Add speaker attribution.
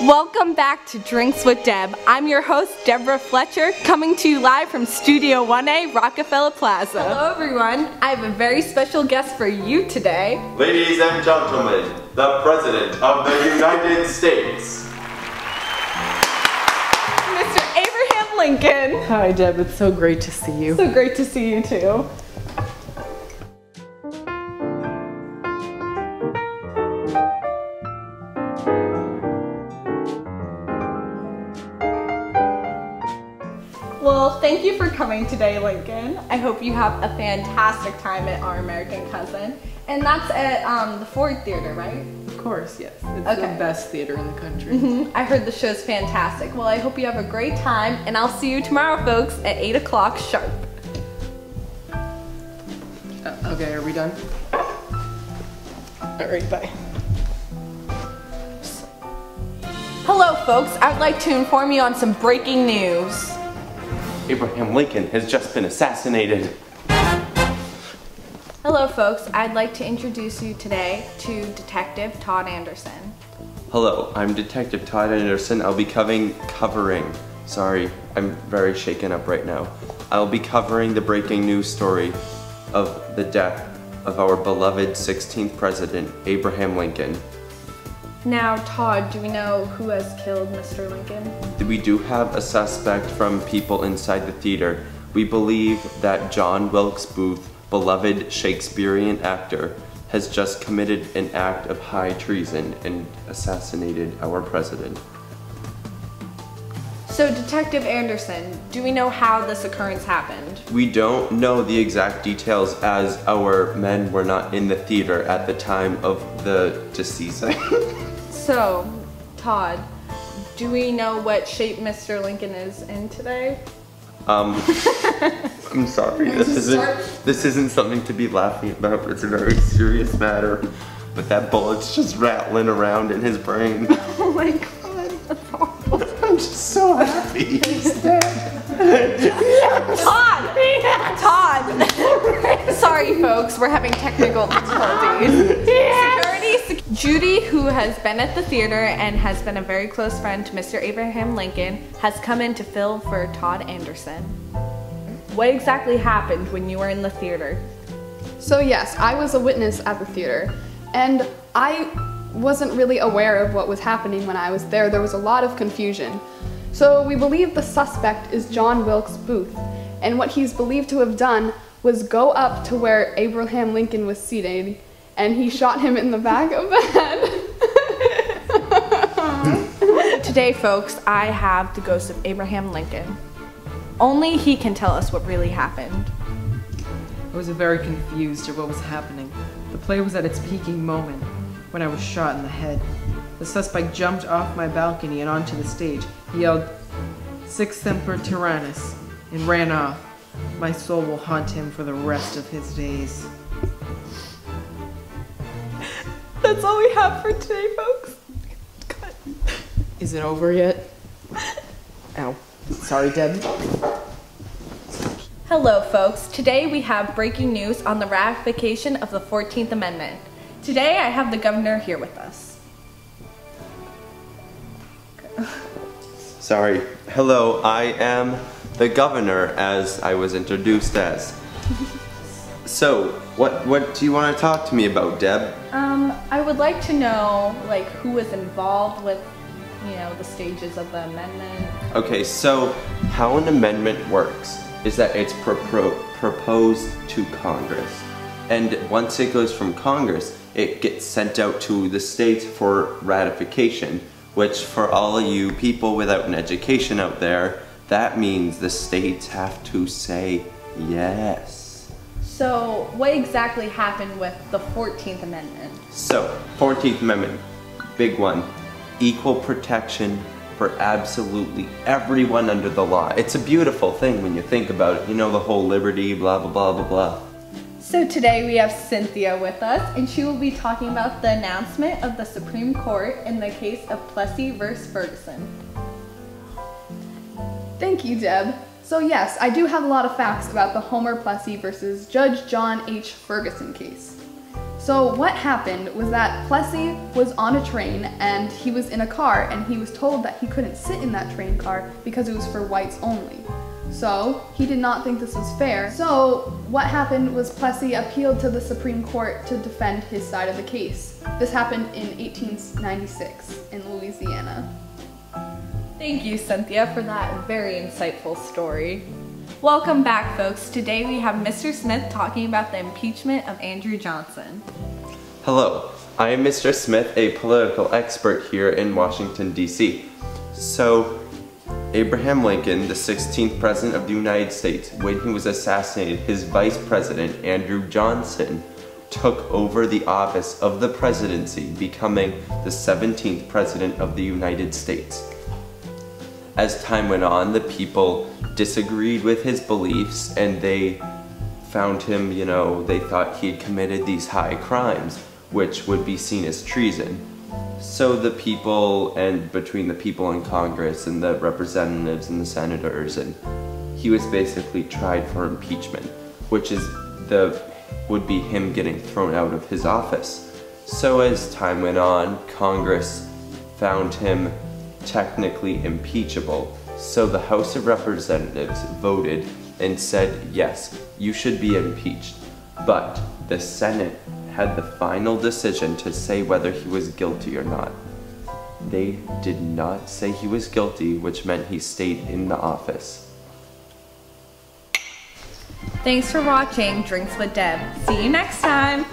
Speaker 1: Welcome back to Drinks with Deb. I'm your host, Deborah Fletcher, coming to you live from Studio 1A, Rockefeller Plaza. Hello everyone, I have a very special guest for you today.
Speaker 2: Ladies and gentlemen, the President of the United States.
Speaker 1: Mr. Abraham Lincoln.
Speaker 3: Hi Deb, it's so great to see you.
Speaker 1: So great to see you too. Well, thank you for coming today, Lincoln. I hope you have a fantastic time at Our American Cousin. And that's at the Ford Theater, right?
Speaker 3: Of course, yes. It's the best theater in the country.
Speaker 1: I heard the show's fantastic. Well, I hope you have a great time, and I'll see you tomorrow, folks, at 8 o'clock sharp.
Speaker 3: Okay, are we done? Alright, bye.
Speaker 1: Hello, folks. I'd like to inform you on some breaking news.
Speaker 2: Abraham Lincoln has just been assassinated.
Speaker 1: Hello, folks. I'd like to introduce you today to Detective Todd Anderson.
Speaker 2: Hello, I'm Detective Todd Anderson. I'll be covering. Sorry, I'm very shaken up right now. I'll be covering the breaking news story of the death of our beloved 16th President, Abraham Lincoln.
Speaker 1: Now, Todd, do we know who has killed Mr. Lincoln?
Speaker 2: We do have a suspect from people inside the theater. We believe that John Wilkes Booth, beloved Shakespearean actor, has just committed an act of high treason and assassinated our president.
Speaker 1: So, Detective Anderson, do we know how this occurrence happened?
Speaker 2: We don't know the exact details as our men were not in the theater at the time of the deceasing.
Speaker 1: So, Todd, do we know what shape Mr. Lincoln is in today?
Speaker 2: I'm sorry, this isn't something to be laughing about, it's a very serious matter. But that bullet's just rattling around in his brain.
Speaker 1: Oh my god, that's awful.
Speaker 2: I'm just so happy he's dead.
Speaker 1: Todd! Sorry folks, we're having technical difficulties. Judy, who has been at the theater and has been a very close friend to Mr. Abraham Lincoln, has come in to fill for Todd Anderson. What exactly happened when you were in the theater?
Speaker 4: So yes, I was a witness at the theater, and I wasn't really aware of what was happening when I was there. There was a lot of confusion. So we believe the suspect is John Wilkes Booth, and what he's believed to have done was go up to where Abraham Lincoln was seated, and he shot him in the back of the head.
Speaker 1: Today, folks, I have the ghost of Abraham Lincoln. Only he can tell us what really happened.
Speaker 3: I was very confused at what was happening. The play was at its peaking moment when I was shot in the head. The suspect jumped off my balcony and onto the stage. He yelled, "Sic semper tyrannis," and ran off. My soul will haunt him for the rest of his days.
Speaker 1: That's all we have for today, folks. God.
Speaker 3: Is it over yet? Ow. Sorry, Deb.
Speaker 1: Hello, folks. Today we have breaking news on the ratification of the 14th Amendment. Today I have the governor here with us.
Speaker 2: Sorry. Hello, I am the governor, as I was introduced as. So, what do you want to talk to me about, Deb?
Speaker 1: I would like to know, like, who was involved with, you know, the stages of the amendment.
Speaker 2: Okay, so how an amendment works is that it's proposed to Congress. And once it goes from Congress, it gets sent out to the states for ratification, which for all of you people without an education out there, that means the states have to say yes.
Speaker 1: So, what exactly happened with the 14th Amendment?
Speaker 2: So, 14th Amendment, big one. Equal protection for absolutely everyone under the law. It's a beautiful thing when you think about it. You know, the whole liberty, blah, blah, blah, blah, blah.
Speaker 1: So today we have Cynthia with us, and she will be talking about the announcement of the Supreme Court in the case of Plessy versus Ferguson.
Speaker 4: Thank you, Deb. So yes, I do have a lot of facts about the Homer Plessy versus Judge John H. Ferguson case. So what happened was that Plessy was on a train and he was in a car and he was told that he couldn't sit in that train car because it was for whites only. So he did not think this was fair. So what happened was Plessy appealed to the Supreme Court to defend his side of the case. This happened in 1896 in Louisiana.
Speaker 1: Thank you, Cynthia, for that very insightful story. Welcome back, folks. Today we have Mr. Smith talking about the impeachment of Andrew Johnson.
Speaker 2: Hello, I am Mr. Smith, a political expert here in Washington, D.C. So, Abraham Lincoln, the 16th President of the United States, when he was assassinated, his Vice President, Andrew Johnson, took over the office of the presidency, becoming the 17th President of the United States. As time went on, the people disagreed with his beliefs and they found him, they thought he had committed these high crimes, which would be seen as treason. So the people, and between the people in Congress and the representatives and the senators, and he was basically tried for impeachment, which would be him getting thrown out of his office. So as time went on, Congress found him technically impeachable. So the House of Representatives voted and said, yes, you should be impeached. But the Senate had the final decision to say whether he was guilty or not. They did not say he was guilty, which meant he stayed in the office.
Speaker 1: Thanks for watching Drinks with Deb. See you next time.